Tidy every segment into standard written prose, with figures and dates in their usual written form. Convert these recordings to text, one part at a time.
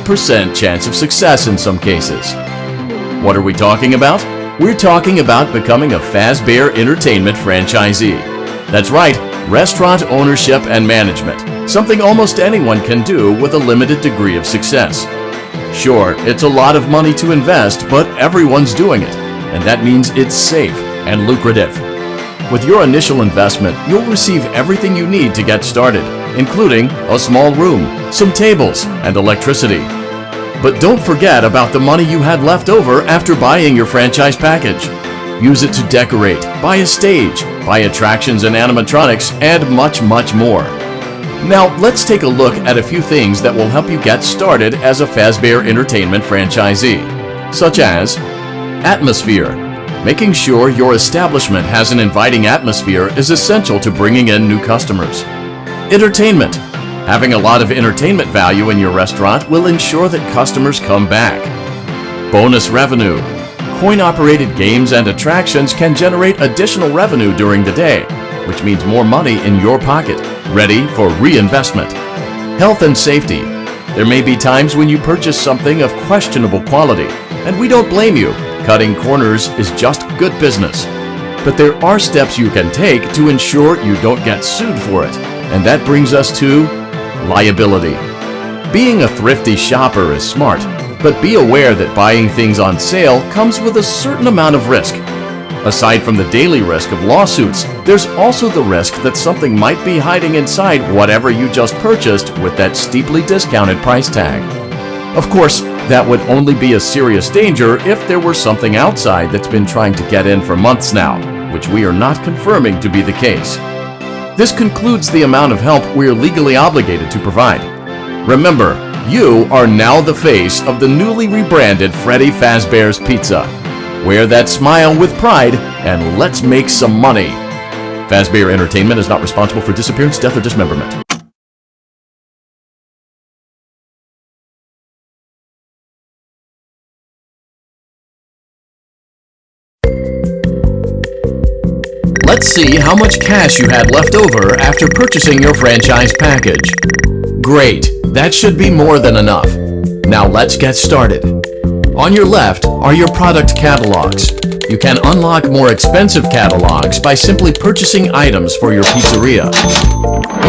100% chance of success in some cases. What are we talking about? We're talking about becoming a Fazbear Entertainment franchisee. That's right, restaurant ownership and management, something almost anyone can do with a limited degree of success. Sure, it's a lot of money to invest, but everyone's doing it, and that means it's safe and lucrative. With your initial investment, you'll receive everything you need to get started, including a small room, some tables, and electricity. But don't forget about the money you had left over after buying your franchise package. Use it to decorate, buy a stage, buy attractions and animatronics, and much, much more. Now, let's take a look at a few things that will help you get started as a Fazbear Entertainment franchisee, such as atmosphere. Making sure your establishment has an inviting atmosphere is essential to bringing in new customers. Entertainment. Having a lot of entertainment value in your restaurant will ensure that customers come back. Bonus revenue. Coin-operated games and attractions can generate additional revenue during the day, which means more money in your pocket, ready for reinvestment. Health and safety. There may be times when you purchase something of questionable quality, and we don't blame you. Cutting corners is just good business. But there are steps you can take to ensure you don't get sued for it, and that brings us to liability. Being a thrifty shopper is smart, but be aware that buying things on sale comes with a certain amount of risk. Aside from the daily risk of lawsuits, there's also the risk that something might be hiding inside whatever you just purchased with that steeply discounted price tag. Of course, that would only be a serious danger if there were something outside that's been trying to get in for months now, which we are not confirming to be the case. This concludes the amount of help we are legally obligated to provide. Remember, you are now the face of the newly rebranded Freddy Fazbear's Pizza. Wear that smile with pride and let's make some money. Fazbear Entertainment is not responsible for disappearance, death, or dismemberment. Let's see how much cash you had left over after purchasing your franchise package. Great, that should be more than enough. Now let's get started. On your left are your product catalogs. You can unlock more expensive catalogs by simply purchasing items for your pizzeria.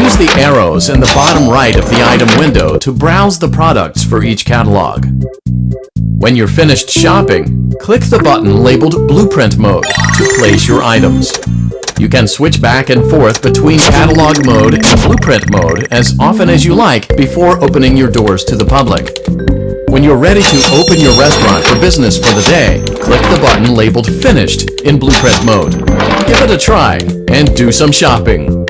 Use the arrows in the bottom right of the item window to browse the products for each catalog. When you're finished shopping, click the button labeled Blueprint Mode to place your items. You can switch back and forth between Catalog Mode and Blueprint Mode as often as you like before opening your doors to the public. When you're ready to open your restaurant for business for the day, click the button labeled Finished in Blueprint Mode. Give it a try and do some shopping.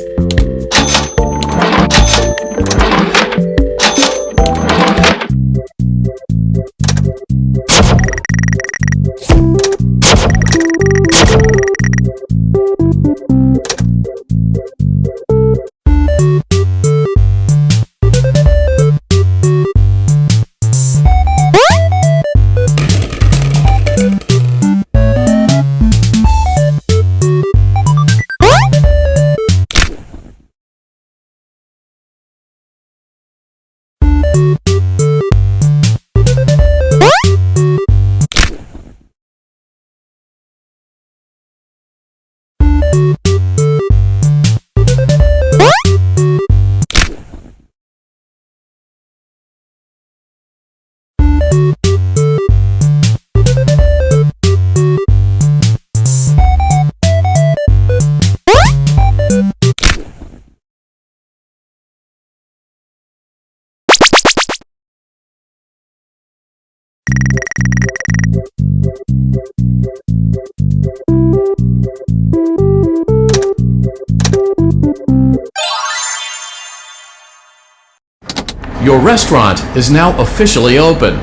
Your restaurant is now officially open.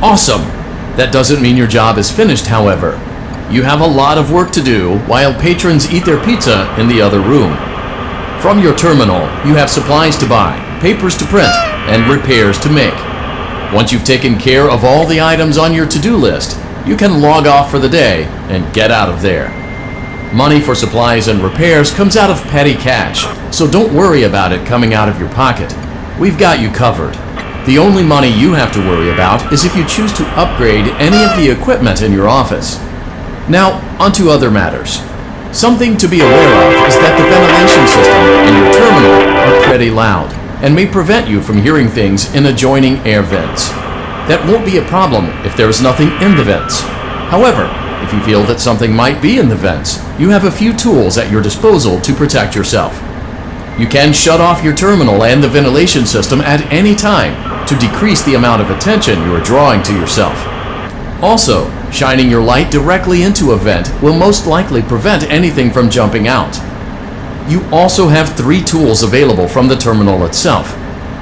Awesome! That doesn't mean your job is finished, however. You have a lot of work to do while patrons eat their pizza in the other room. From your terminal, you have supplies to buy, papers to print, and repairs to make. Once you've taken care of all the items on your to-do list, you can log off for the day and get out of there. Money for supplies and repairs comes out of petty cash, so don't worry about it coming out of your pocket. We've got you covered. The only money you have to worry about is if you choose to upgrade any of the equipment in your office. Now, onto other matters. Something to be aware of is that the ventilation system in your terminal are pretty loud and may prevent you from hearing things in adjoining air vents. That won't be a problem if there is nothing in the vents. However, if you feel that something might be in the vents, you have a few tools at your disposal to protect yourself. You can shut off your terminal and the ventilation system at any time to decrease the amount of attention you are drawing to yourself. Also, shining your light directly into a vent will most likely prevent anything from jumping out. You also have 3 tools available from the terminal itself.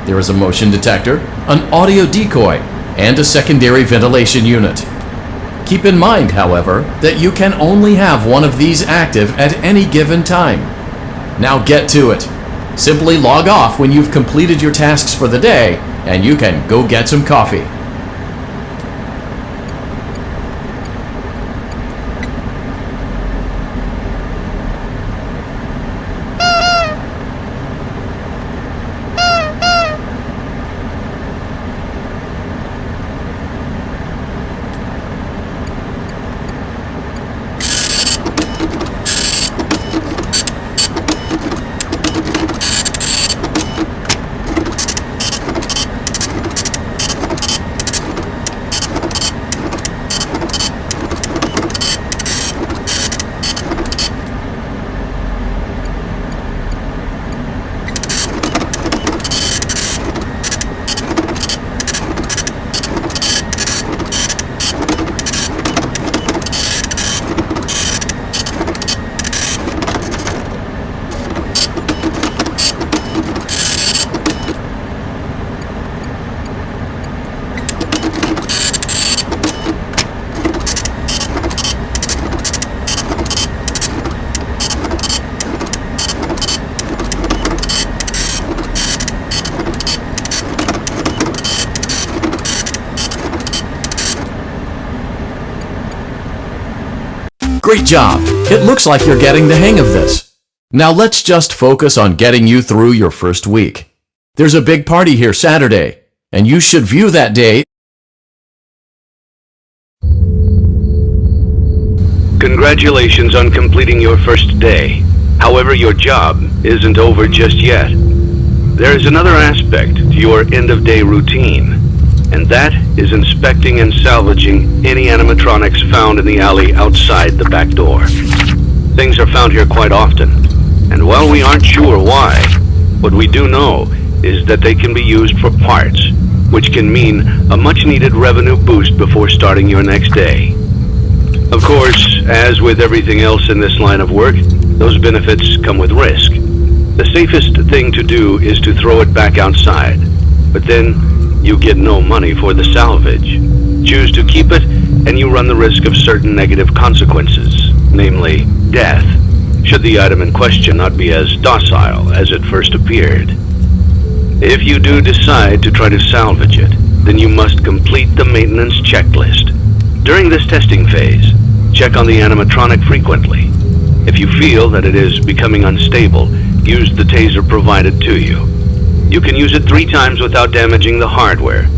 There is a motion detector, an audio decoy, and a secondary ventilation unit. Keep in mind, however, that you can only have one of these active at any given time. Now get to it. Simply log off when you've completed your tasks for the day, and you can go get some coffee. Great job! It looks like you're getting the hang of this. Now let's just focus on getting you through your first week. There's a big party here Saturday, and you should view that day. Congratulations on completing your first day. However, your job isn't over just yet. There is another aspect to your end-of-day routine, and that is inspecting and salvaging any animatronics found in the alley outside the back door. Things are found here quite often, and while we aren't sure why, what we do know is that they can be used for parts, which can mean a much-needed revenue boost before starting your next day. Of course, as with everything else in this line of work, those benefits come with risk. The safest thing to do is to throw it back outside, but then you get no money for the salvage. Choose to keep it, and you run the risk of certain negative consequences, namely death, should the item in question not be as docile as it first appeared. If you do decide to try to salvage it, then you must complete the maintenance checklist. During this testing phase, check on the animatronic frequently. If you feel that it is becoming unstable, use the taser provided to you. You can use it 3 times without damaging the hardware.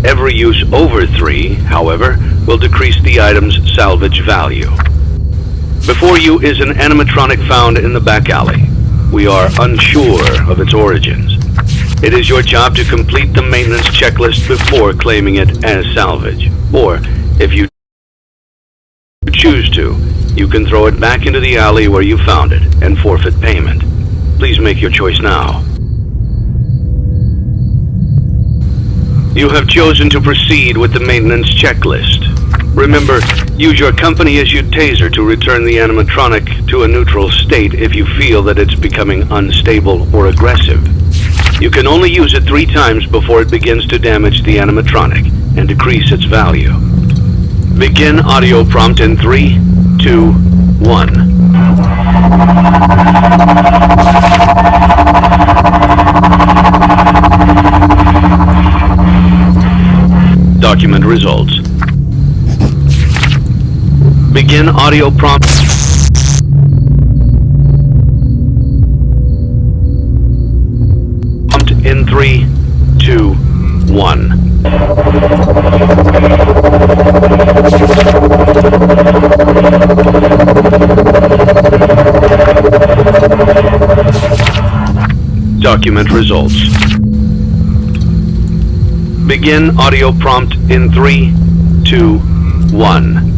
Every use over 3, however, will decrease the item's salvage value. Before you is an animatronic found in the back alley. We are unsure of its origins. It is your job to complete the maintenance checklist before claiming it as salvage. Or, if you choose to, you can throw it back into the alley where you found it and forfeit payment. Please make your choice now. You have chosen to proceed with the maintenance checklist. Remember, use your company-issued taser to return the animatronic to a neutral state if you feel that it's becoming unstable or aggressive. You can only use it 3 times before it begins to damage the animatronic and decrease its value. Begin audio prompt in 3, 2, 1. Document results. Begin audio prompt. Prompt in 3, 2, 1. 1. Document results. Begin audio prompt in 3, 2, 1.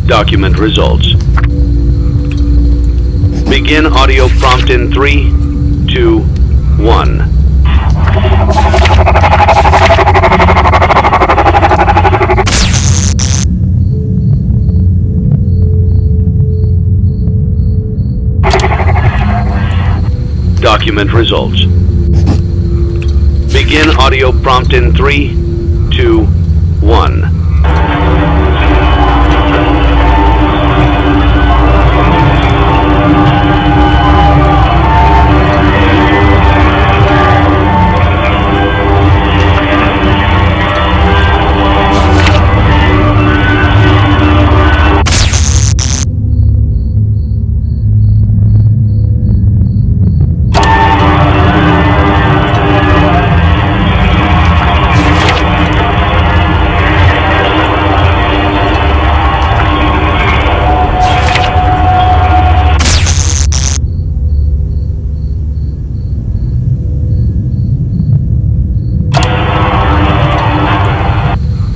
Document results. Begin audio prompt in 3, 2, 1. Document results. Begin audio prompt in 3, 2, 1.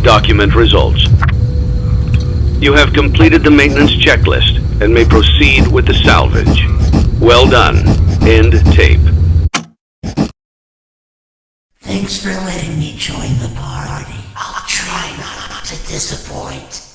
Document results. You have completed the maintenance checklist and may proceed with the salvage. Well done. End tape. Thanks for letting me join the party. I'll try not to disappoint.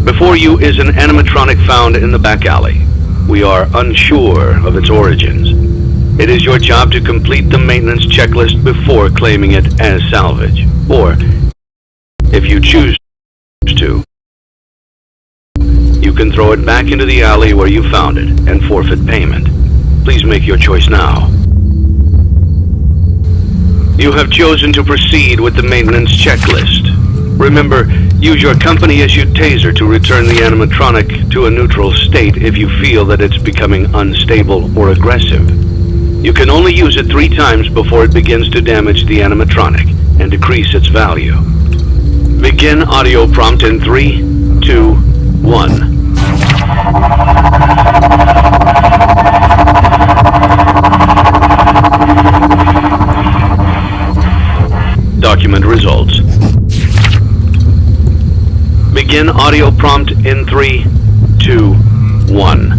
Before you is an animatronic found in the back alley. We are unsure of its origins. It is your job to complete the maintenance checklist before claiming it as salvage. Or, if you choose to, you can throw it back into the alley where you found it and forfeit payment. Please make your choice now. You have chosen to proceed with the maintenance checklist. Remember, use your company-issued taser to return the animatronic to a neutral state if you feel that it's becoming unstable or aggressive. You can only use it 3 times before it begins to damage the animatronic and decrease its value. Begin audio prompt in 3, 2, 1. Document results. Begin audio prompt in 3, 2, 1.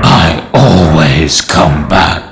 I always come back.